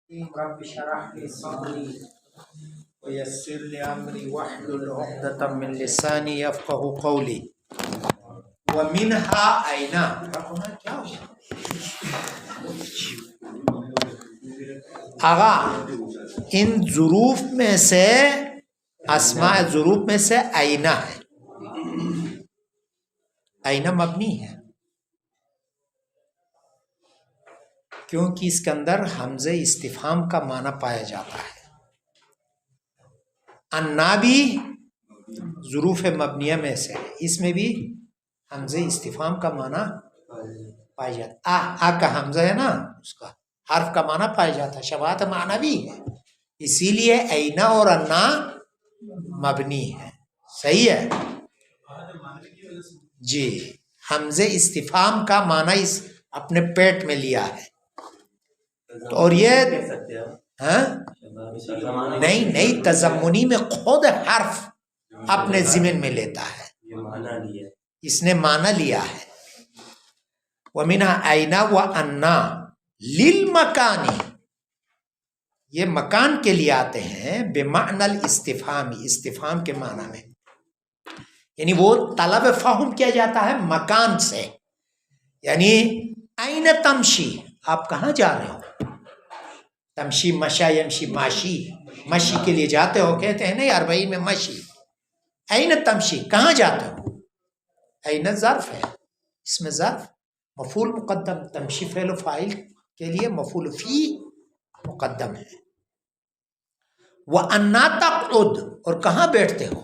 رب اشرح لي صدري ويسر لي امري واحلل عقدة من لساني يفقهوا قولي ومنها اين آغا ان ظروف میں سے اسماء ظروف میں سے آئینہ ہے. آئینہ مبنی ہے کیونکہ اس کے اندر حمزہ استفہام کا معنی پایا جاتا ہے. انا بھی ظروف مبنیہ میں سے ہے، اس میں بھی حمزہ استفہام کا معنی پایا جاتا ہے. آ کا حمزہ ہے نا، اس کا حرف کا معنی پایا جاتا ہے، شباہت معنی بھی ہے، اسی لیے اینا اور انا مبنی ہے. صحیح ہے جی. حمزہ استفہام کا معنی اس اپنے پیٹ میں لیا ہے. اور یہ نہیں تضمنی میں خود حرف اپنے ضمن میں لیتا ہے، اس نے معنی لیا ہے. وَمِنْهَا أَيْنَا وَأَنَّا لِلْمَكَانِ، یہ مکان کے لیے آتے ہیں بمعنی الاستفہام، استفہام کے معنی میں، یعنی وہ طلب فہم کیا جاتا ہے مکان سے. یعنی این تمشی، آپ کہاں جا رہے ہو؟ تمشی مشا یمشی ماشی، مشی کے لیے جاتے ہو، کہتے ہیں نہیں عربی میں مشی. این تمشی، کہاں جاتے ہو؟ این ظرف ہے، اس میں ظرف مفعول مقدم، تمشی فعل و فاعل کے لیے مفعول فی مقدم ہے. وَأَنَّا تَقْعُدْ، اور کہاں بیٹھتے ہو؟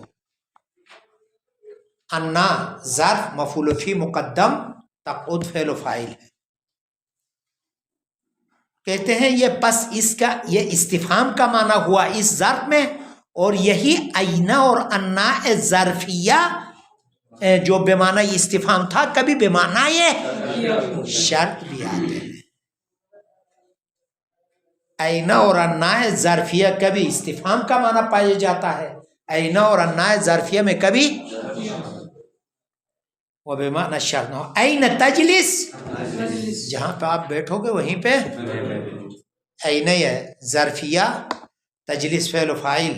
انا ظرف مفعول فی مقدم، تقعد فعل و فاعل ہے. کہتے ہیں یہ پس اس کا یہ استفہام کا معنی ہوا اس ظرف میں، اور یہی اینا اور انا ظرفیہ جو بے معنی استفہام تھا کبھی بے معنی یہ شرط بھی آتے ہیں. اینا اور انا ظرفیہ کبھی استفہام کا معنی پایا جاتا ہے، اینا اور انا ظرفیہ میں کبھی وہ بے معنی شرط نہ ہو. این تجلس، جہاں پہ آپ بیٹھو گے وہیں پہ این ہے ظرفیہ، تجلس فعل و فاعل،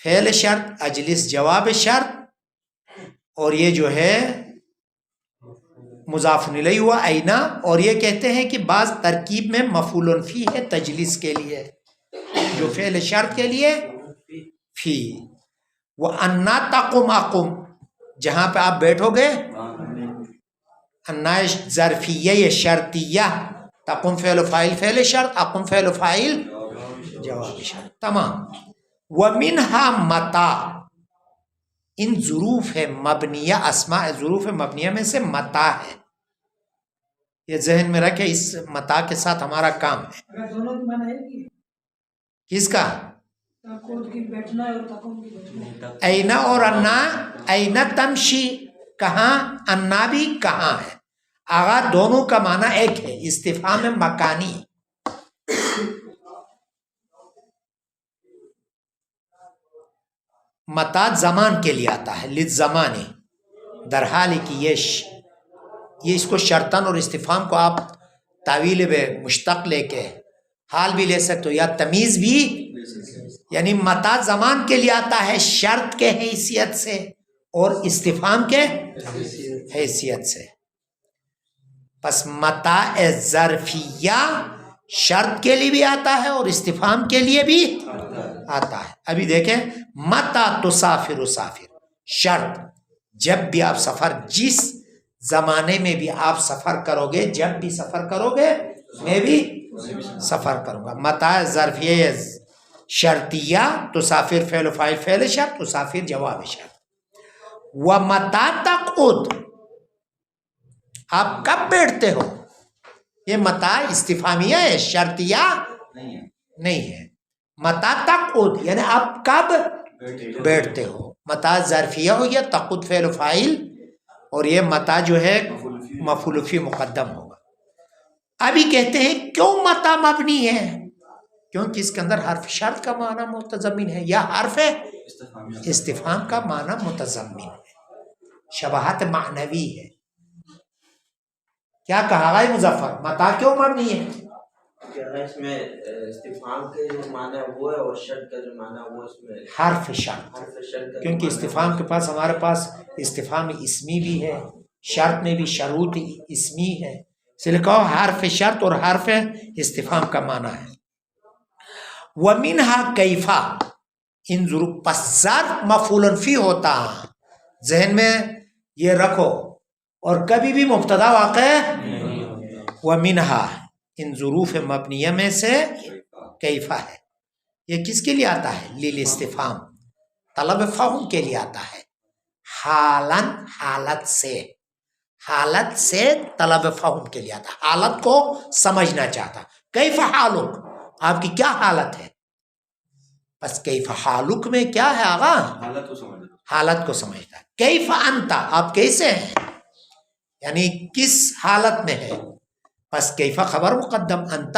فعل شرط، اجلس جواب شرط، اور یہ جو ہے مضاف الیہ ہوا اینا. اور یہ کہتے ہیں کہ بعض ترکیب میں مفعول فی ہے تجلس کے لیے، جو فعل شرط کے لیے فی. وَأَنَّا تَقُمْ أَقُمْ، جہاں پہ آپ بیٹھو گے، انا ظرفیہ شرطیہ، تقم فعل و فاعل فعل شرط، اقم فعل و فاعل جواب شرط، تمام. وَمِنْهَا مَتَى، ان ظروف ہے مبنیہ، اسماء ظروف مبنیہ میں سے متا ہے. یہ ذہن میں رکھے، اس متا کے ساتھ ہمارا کام ہے. کس کا؟ اینا اور انا. اینا تمشی، کہاں، انا بھی کہاں ہے. آغا دونوں کا معنی ایک ہے، استفہام مکانی. متا زمان کے لیے آتا ہے، للزمانی، در حال کی یہ اس کو شرطن اور استفہام کو آپ تعویل بے مشتق لے کے حال بھی لے سکتے ہو یا تمیز بھی. یعنی متا زمان کے لیے آتا ہے شرط کے حیثیت سے اور استفہام کے حیثیت سے. پس متا ظرفیہ شرط کے لیے بھی آتا ہے اور استفہام کے لیے بھی آتا ہے. ابھی دیکھیں، متا تسافر سافر، شرط، جب بھی آپ سفر، جس زمانے میں بھی آپ سفر کرو گے، جب بھی سفر کرو گے میں بھی سفر کروں گا. متا ظرفیہ شرطیہ، تسافر فعل و فاعل فعل شرط، تسافر جواب شرط. وَمَتَى تَقْعُدْ، آپ کب بیٹھتے ہو. یہ متا استفہامیہ ہے، شرطیہ نہیں ہے. متا تقعد یعنی آپ کب بیٹھتے ہو. متا ظرفیہ ہو یا تقعد فعل و فاعل، اور یہ متا جو ہے مفعول فی مقدم ہوگا. ابھی کہتے ہیں کیوں متا مبنی ہے؟ کیونکہ اس کے اندر حرف شرط کا معنی متضمن ہے یا حرف استفہام کا معنی متضمن ہے، شباہت معنوی ہے. کیا کہا گا مظفر، متا کیوں مبنی ہے؟ اس میں استفہام کے جو معنی وہ ہے اور شرط کا جو معنی وہ اس میں حرف شرط، حرف شرط کا کیونکہ استفہام کے پاس ہمارے پاس استفہام اسمی بھی ہے، شرط میں بھی شروط اسمی ہے، اس لیے کہو حرف شرط اور حرف استفہام کا معنی ہے۔ وَمِنْهَا کیفا، ان ضرور پس ظرف مفعول فی ہوتا، ذہن میں یہ رکھو، اور کبھی بھی مبتدا واقع وَمِنْهَا ان ظروف مبنیہ میں سے کیفا ہے، یہ کس کے لیے آتا ہے؟ للاستفہام، طلب فہم کے لیے آتا ہے، حالن حالت سے، حالت سے طلب فہم کے لیے آتا ہے، حالت کو سمجھنا چاہتا، کیف حالک، آپ کی کیا حالت ہے؟ بس کیف حالک میں کیا ہے آغا؟ حالت کو سمجھتا ہے۔ کیف انت، آپ کیسے ہیں، یعنی کس حالت میں ہے، بس کیف خبر مقدم، انت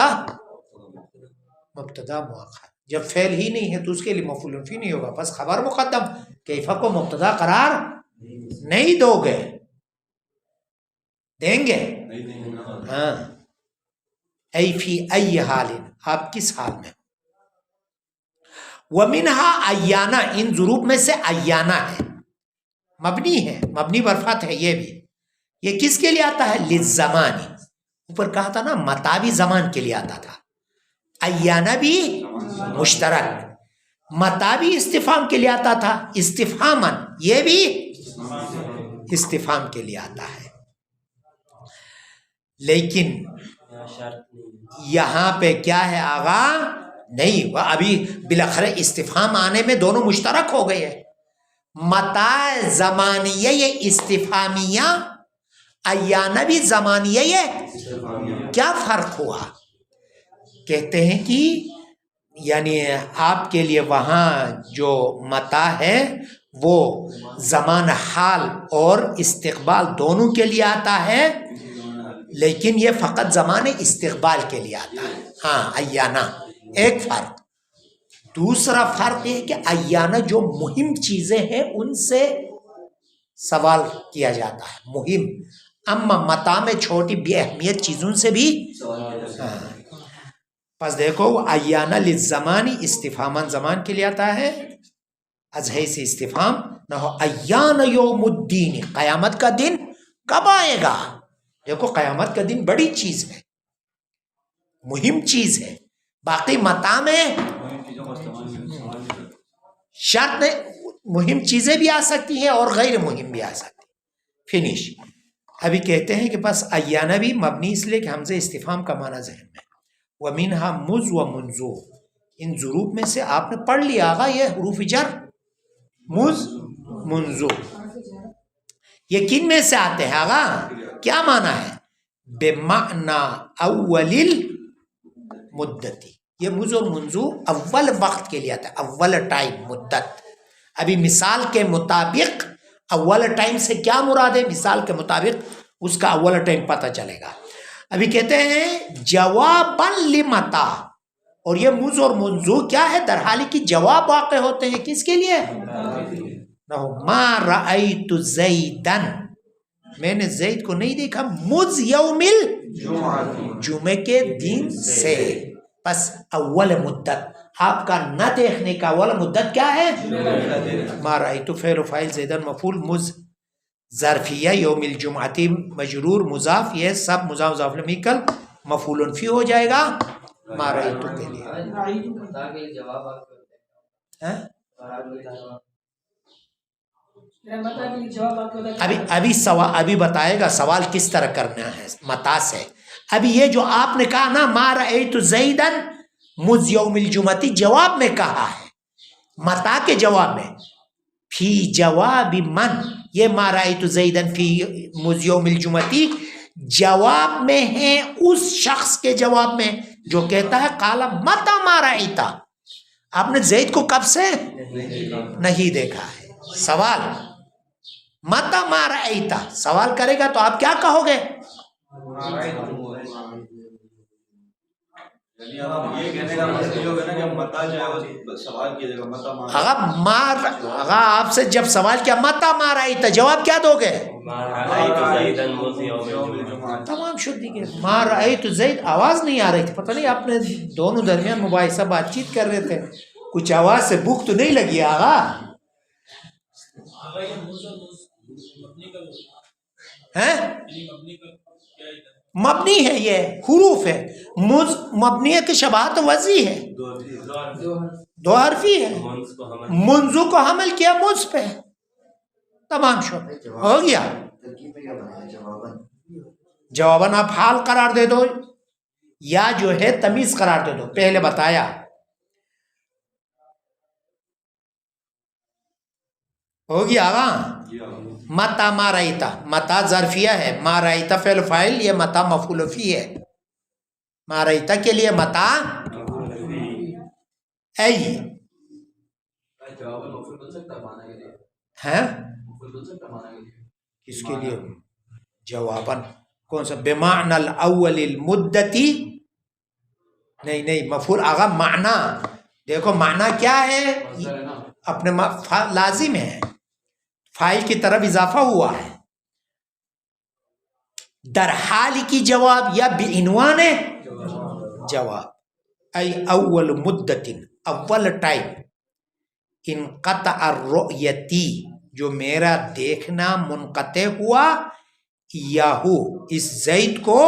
مبتدا مؤخر، جب فعل ہی نہیں ہے تو اس کے لیے مفعول فی نہیں ہوگا، بس خبر مقدم، کیف کو مبتدا قرار نہیں دو گے، دیں گے ہاں، ای فی ای حال، آپ کس حال میں؟ وَمِنْهَا ایانہ، ان ضروب میں سے ایانہ ہے، مبنی ہے، مبنی برفت ہے، یہ بھی، یہ کس کے لیے آتا ہے؟ للزمانی، اوپر کہا تھا نا متا بھی زمان کے لیے آتا تھا، ایانہ بھی مشترک، متا بھی استفہام کے لیے آتا تھا، استفہاماً، یہ بھی استفہام کے لیے آتا ہے، لیکن یہاں پہ کیا ہے آغا؟ نہیں، وہ ابھی بالاخر استفہام آنے میں دونوں مشترک ہو گئے ہیں، متا زمانیہ یہ استفہامیہ، ایانہ بھی زمانیہ یہ، کیا فرق ہوا؟ کہتے ہیں کہ یعنی آپ کے لیے وہاں جو متا ہے وہ زمان حال اور استقبال دونوں کے لیے آتا ہے، لیکن یہ فقط زمان استقبال کے لیے آتا ہے، ہاں ایانہ، ایک فرق۔ دوسرا فرق یہ کہ ایانہ جو مہم چیزیں ہیں ان سے سوال کیا جاتا ہے، مہم، اما متا میں چھوٹی بے اہمیت چیزوں سے بھی ہاں۔ پس دیکھو ایانہ للزمانی، استفہامان زمان کے لیے آتا ہے، از حیث استفہام، نہ ہو ایان یوم الدین، قیامت کا دن کب آئے گا؟ دیکھو قیامت کا دن بڑی چیز ہے، مہم چیز ہے، باقی متا میں شرط مہم چیزیں بھی آ سکتی ہیں اور غیر مہم بھی آ سکتی ہیں، فنش۔ ابھی کہتے ہیں کہ بس ایانہ بھی مبنی اس لیے کہ حمزہ استفہام کا معنی ذہن میں، وَمِنْهَا مُز وَمُنْزُو، ان ضروب میں سے آپ نے پڑھ لیا آگا یہ حروف جر، مز منزو، یہ کن میں سے آتے ہیں آگا؟ کیا معنی ہے؟ بمعنی اول المدتی، یہ مز اور منزو اول وقت کے لیے آتا ہے، اول ٹائم، مدت۔ ابھی مثال کے مطابق اول ٹائم سے کیا مراد ہے، مثال کے مطابق اس کا اول ٹائم پتہ چلے گا۔ ابھی کہتے ہیں جواباً لمتا، اور یہ مز اور منزو کیا ہے؟ در حالی کی جواب واقع ہوتے ہیں، کس کے لیے؟ ما رأیت زیدن، میں نے زید کو نہیں دیکھا، مز یوم جمعے کے دن سے، پس اول مدت آپ کا نہ دیکھنے کا اول مدت کیا ہے؟ ما رأیت فعل و فاعل زیدن مفعول، مز ظرفیہ، یوم الجمعتی مجرور مضاف، یہ سب مضاف مضاف الیہ کل مفعول فی ہو جائے گا ما رأیت کے لیے۔ ابھی بتائے گا سوال کس طرح کرنا ہے متا سے۔ ابھی یہ جو آپ نے کہا نا ما رأیت زیدن مز یوم الجمعتی، جواب میں کہا ہے، متا کے جواب میں، فی جواب من، یہ ما رأیت زیدن فی مز یوم الجمعتی جواب میں ہے اس شخص کے جواب میں جو کہتا ہے قال متی ما رأیتا، آپ نے زید کو کب سے نہیں دیکھا ہے، سوال متی ما رأیتا، سوال کرے گا تو آپ کیا کہو گے؟ یعنی آپ یہ کہنے کا مطلب یہ ہوگا نا کہ متا جو ہے وہ سوال کیا جائے گا متا آغا آپ سے جب سوال کیا متا مار آئی تو جواب کیا دو گے؟ تمام شد دیگه مار آئی تو زید. آواز نہیں آ رہی تھی، پتہ نہیں آپ نے دونوں درمیان مباحثہ بات چیت کر رہے تھے، کچھ آواز سے بھوک تو نہیں لگی آغا؟ مبنی ہے، یہ حروف ہے، مبنی کی شباہت وضعی ہے، دو حرفی ہے، منزو کو حمل کیا مز پہ. تمام شد ہو گیا. جواباً آپ حال قرار دے دو یا جو ہے تمیز قرار دے دو. پہلے بتایا ہو گیا آغا. متا ما رایتا، متا ظرفیہ ہے، ما رایتا فعل فاعل، یہ متا مفعول فی ہے. ما رایتا کے لیے متا ای ہے کس کے لیے جواباً کون سا؟ بمعنی الاول المدتی. نہیں مفعول آغا معنی. دیکھو معنی کیا ہے؟ اپنے لازم ہے، فاعل کی طرف اضافہ ہوا ہے. در حال کی جواب یا بعنوان جواب. ای اول مدت، اول ٹائم. انقطع الرؤیتی، جو میرا دیکھنا منقطع ہوا، یاہو اس زید کو.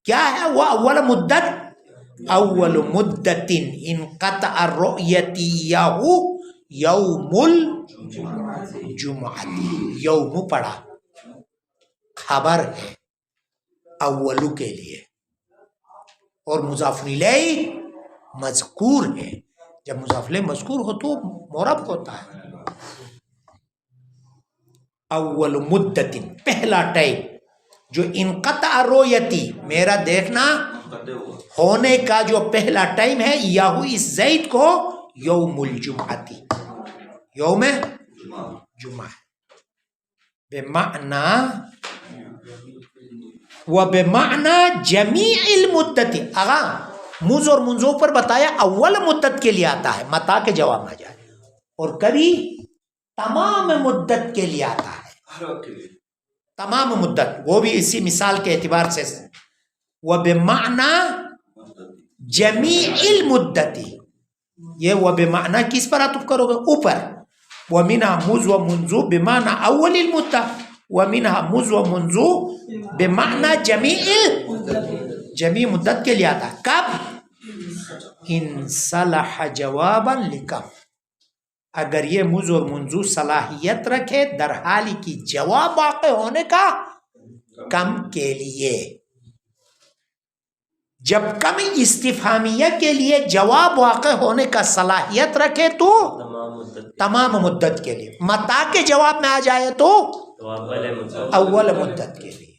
کیا ہے وہ اول مدت؟ اول مدت انقطع الرؤیتی یاہو یوم الجمعہ. یوم پڑا خبر ہے اولو کے لیے، اور مضاف الیہ مذکور ہے. جب مضاف الیہ مذکور ہو تو معرب ہوتا ہے. اول مدت پہلا ٹائم جو انقطع رؤیتی میرا دیکھنا ہونے کا جو پہلا ٹائم ہے، یاہو اس زید کو یوم الجمعتی، یوم جمعہ. بمعنی و بمعنی جمیع المدت. آغا مز اور منزو پر بتایا اول مدت کے لیے آتا ہے، متا کے جواب میں جائے، اور کبھی تمام مدت کے لیے آتا ہے، تمام مدت. وہ بھی اسی مثال کے اعتبار سے. و بمعنی جمیع المدت، یہ و بمعنی کس پر عطف کرو گے؟ اوپر. ومنها مز و منزو بمعنی اول المدت، ومنها مز و منزو بمعنی جمیع مدت کے لیے آتا ہے. کب؟ ان صلح جوابا لکم، اگر یہ مز اور منزو صلاحیت رکھے در حالی کی جواب واقع ہونے کا کم کے لیے. جب کم استفہامیہ کے لیے جواب واقع ہونے کا صلاحیت رکھے تو تمام مدت کے لیے. متا کے جواب میں آ جائے تو اول مدت کے لیے.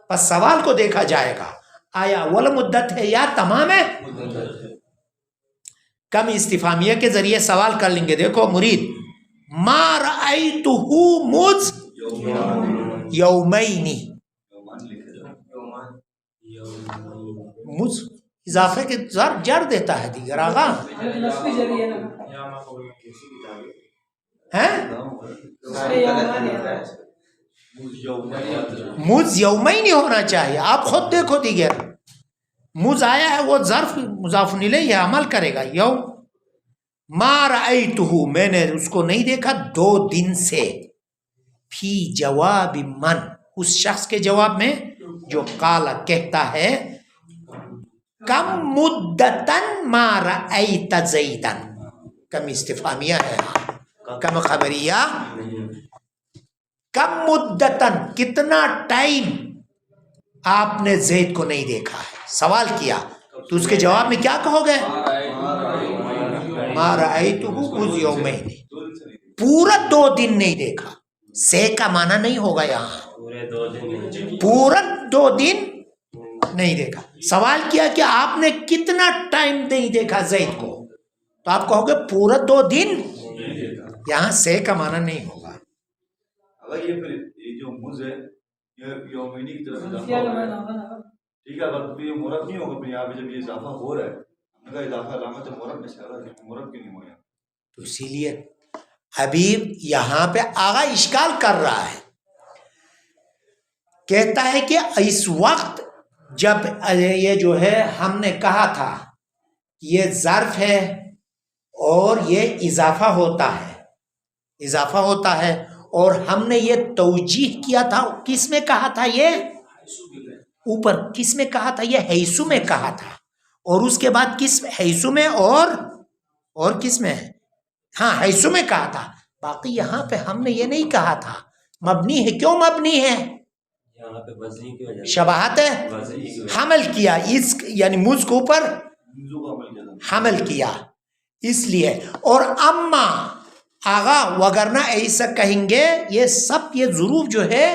بس سوال کو دیکھا جائے گا آیا اول مدت ہے یا تمام ہے. کم استفہامیہ کے ذریعے سوال کر لیں گے. دیکھو مرید، ما رأیتہ مذ یومین. مذ اضافے کے جر دیتا ہے دیگر آغا. مذ یومین ہونا چاہیے. آپ خود دیکھو دیگر مذ آیا ہے وہ ظرف مضاف الیہ عمل کرے گا. یوم ما رأیتہ میں نے اس کو نہیں دیکھا 2 دن سے. فی جواب من اس شخص کے جواب میں جو قال کہتا ہے کم مدتن ما رأیت زیدن. کم استفہامیہ ہے، کم خبریہ. کم مدتن کتنا ٹائم آپ نے زید کو نہیں دیکھا ہے. سوال کیا تو اس کے جواب میں کیا کہو گے؟ ما رأیتہ مذ یومین. پورا 2 دن نہیں دیکھا. سے کا معنی نہیں ہوگا یہاں، پورا 2 دن نہیں دیکھا. سوال کیا کہ آپ نے کتنا ٹائم نہیں دیکھا زید کو، تو آپ کہو گے پورا 2 دن. یہاں سے کا معنی نہیں ہوگا. اگر یہ جو مز ہے یہ یومینی کی طرف ٹھیک ہے، اگر تو یہ مرب نہیں ہوگا، پھر یہاں پہ جب یہ اضافہ ہو رہا ہے، ہم نے کہا اضافہ علامت مرب میں سے مرب کیوں نہیں ہوا؟ تو اسی لیے ابھی یہاں پہ آغا اشکال کر رہا ہے، کہتا ہے کہ اس وقت جب یہ جو ہے ہم نے کہا تھا یہ ظرف ہے اور یہ اضافہ ہوتا ہے اور ہم نے یہ توجیح کیا تھا، کس میں کہا تھا؟ یہ اوپر کس میں کہا تھا؟ یہ حیثو میں کہا تھا، اور اس کے بعد کس حیثو میں اور کس میں؟ ہاں حیثو میں کہا تھا۔ باقی یہاں پہ ہم نے یہ نہیں کہا تھا مبنی ہے۔ کیوں مبنی ہے؟ شباہت ہے، حمل کیا اس یعنی مجھ کے اوپر حمل کیا اس لیے۔ اور اما آغا وگرنہ ایسا کہیں گے یہ سب یہ ظروف جو ہے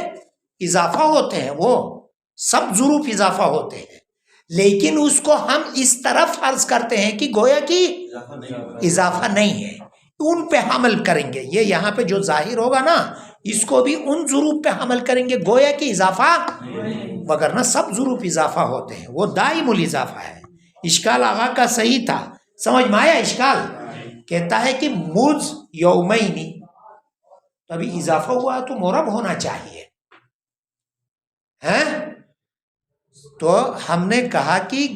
اضافہ ہوتے ہیں، وہ سب ظروف اضافہ ہوتے ہیں، لیکن اس کو ہم اس طرف عرض کرتے ہیں کہ گویا کہ اضافہ نہیں ہے، ان پہ حمل کریں گے۔ یہ یہاں پہ جو ظاہر ہوگا نا اس کو بھی ان ظروف پہ حمل کریں گے گویا کہ اضافہ، وگرنہ سب ظروف اضافہ ہوتے ہیں، وہ دائم الاضافہ ہے۔ اشکال آغا کا صحیح تھا، سمجھ میں آیا اشکال؟ کہتا ہے کہ مجھ یومینی، تو ابھی اضافہ ہوا تو مرب ہونا چاہیے ہیں؟ تو ہم نے کہا کہ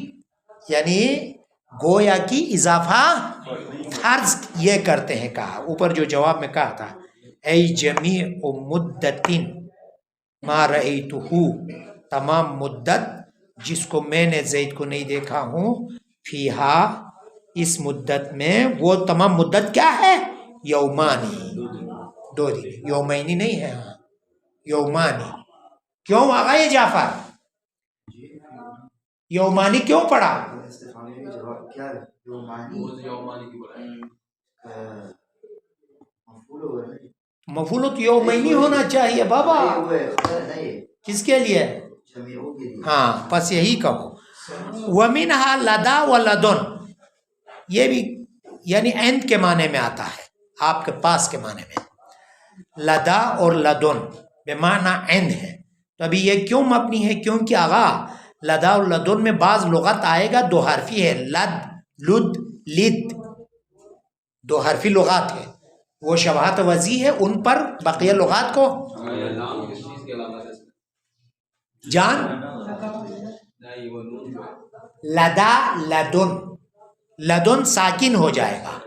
یعنی گویا کی اضافہ فرض یہ کرتے ہیں، کہا اوپر جو جواب میں کہا تھا ای جمیع مدتن ما رأیتہ، تمام مدت جس کو میں نے زید کو نہیں دیکھا ہوں، فیہا اس مدت میں، وہ تمام مدت کیا ہے؟ یومانی، 2 دن، یومینی نہیں ہے، ہاں یومانی۔ کیوں آغا یہ جعفر یومانی کیوں پڑھا؟ مفعول تو یومینی ہونا چاہیے بابا، کس کے لیے؟ ہاں پس یہی کہو۔ ومنہا لدا و لدن، یہ بھی یعنی عند کے معنی میں آتا ہے، آپ کے پاس کے معنی میں، لدا اور لدن بمعنی عند ہے۔ تو ابھی یہ کیوں مبنی ہے؟ کیونکہ آغا لدا اور لدن میں بعض لغت آئے گا 2 حرفی ہے، لد لد لد، 2 حرفی لغات ہے، وہ شباہت وضیح ہے، ان پر بقیہ لغات کو جان لدا لدن، لدن ساکن ہو جائے گا،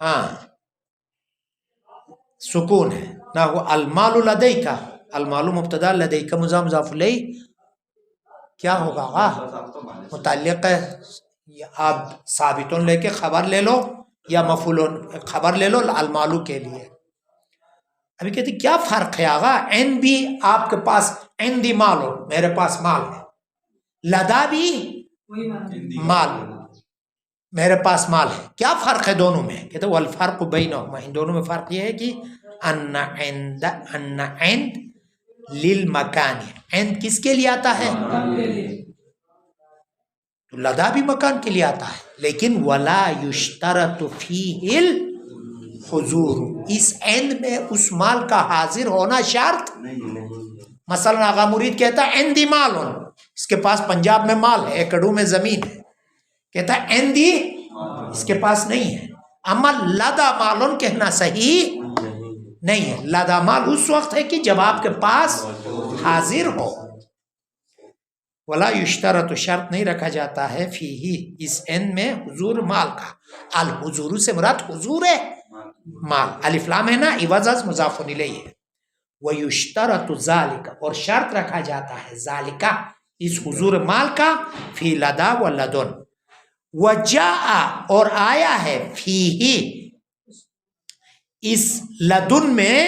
ہاں سکون ہے نہ۔ وہ المال لدیک، المال مبتدا، لدیک مضاف الیہ، کیا ہوگا آغا؟ متعلق ہے، آپ ثابتون لے کے خبر لے لو یا مفعولون خبر لے لو المالو کے لیے۔ ابھی کہتے کیا فرق ہے آغا؟ عند بھی آپ کے پاس عندی مال ہو، میرے پاس مال ہے، لدا بھی مال، میرے پاس مال ہے، کیا فرق ہے دونوں میں؟ کہتے والفرق بینہما، ان دونوں میں فرق یہ ہے کہ ان عند للمکان، عند کس کے لیے آتا ہے؟ تو لدا بھی مکان کے لیے آتا ہے، لیکن ولا یشترط فیہ الحضور، اس عند میں اس مال کا حاضر ہونا شرط مثلا آغا مرید کہتا ہے عندی مال ہو، اس کے پاس پنجاب میں مال ہے، ایکڑوں میں زمین ہے، کہتا ہے عندی، اس کے پاس نہیں ہے۔ اما لدا مالون کہنا صحیح نہیں ہے، لدا مال اس وقت ہے کہ جب آپ کے پاس حاضر ہو۔ ولا یشترط، شرط نہیں رکھا جاتا ہے فیہ، اس عند میں، حضور مال کا، الحضور سے مراد حضور ہے مال، الف لام ہے نا، عوض از مضاف الیہ ہے۔ ویشترط ذالک، اور شرط رکھا جاتا ہے ذالک، اس حضور مال کا، فی لدا و لدن، وجاء، اور آیا ہے، فیہ، اس لدن میں،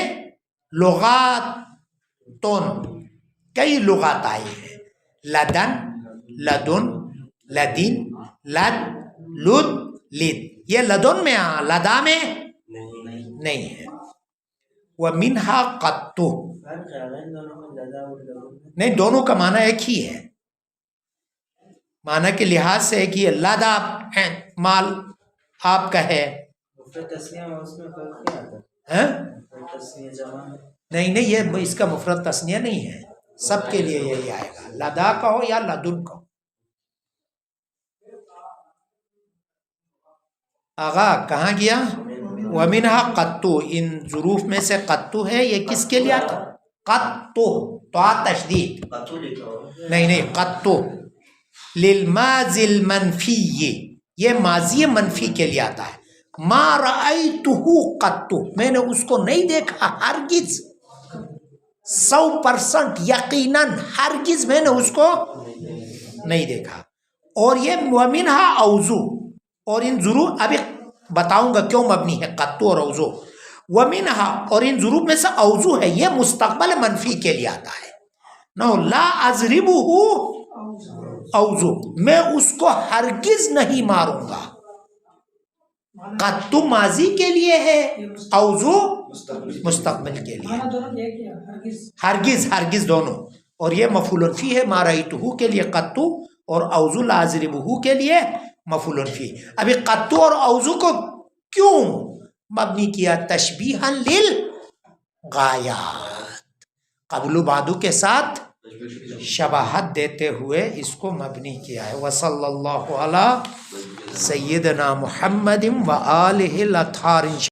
لغاتن، کئی لغات آئی ہیں، لدن، لدن، لدن، لد، لد، لد، یہ لدن میں لدا میں نہیں ہے۔ وَمِنْهَا قَطُّ، نہیں دونوں کا معنی ایک ہی ہے، معنی کے لحاظ سے ایک ہی ہے، لدا مال آپ کا ہے، نہیں نہیں یہ اس کا مفرد تثنیہ نہیں ہے، سب کے لیے یہی آئے گا، لدا کہو یا لدن کہو۔ آغا کہاں گیا؟ وَمِنْهَا قَطُّ، ان ظروف میں سے قطو ہے، یہ کس کے لیے آتا؟ قطو، تو تشدید قطو لکھا ہو نہیں قطو للماضی المنفی، یہ ماضی منفی کے لیے آتا ہے۔ ما رأیتہ قط، میں نے اس کو نہیں دیکھا ہرگز، 100% یقیناً ہرگز میں نے اس کو نہیں دیکھا۔ اور یہ ومنہا اوزو، اور ان ضرور ابھی بتاؤں گا کیوں مبنی ہے قطو اور اوزو۔ ومنہا، اور ان ضروب میں سے اوزو ہے، یہ مستقبل منفی کے لیے آتا ہے۔ نو لا اضربہ اوزو، میں اس کو ہرگز نہیں ماروں گا۔ قطو ماضی کے لیے ہے، اوزو مستقبل کے لیے، ہرگز دونوں۔ اور یہ مفعول فی ہے، ما رأیتہ کے لیے قطو، اور اوزو لا اضربہ کے لیے مفعول فی۔ ابھی قطو اور اوزو کو کیوں مبنی کیا؟ تشبیہا للغایات، قبل و بعدو کے ساتھ شباہت دیتے ہوئے اس کو مبنی کیا ہے۔ وصلی اللہ علی سیدنا محمد و آلہ الاطہار۔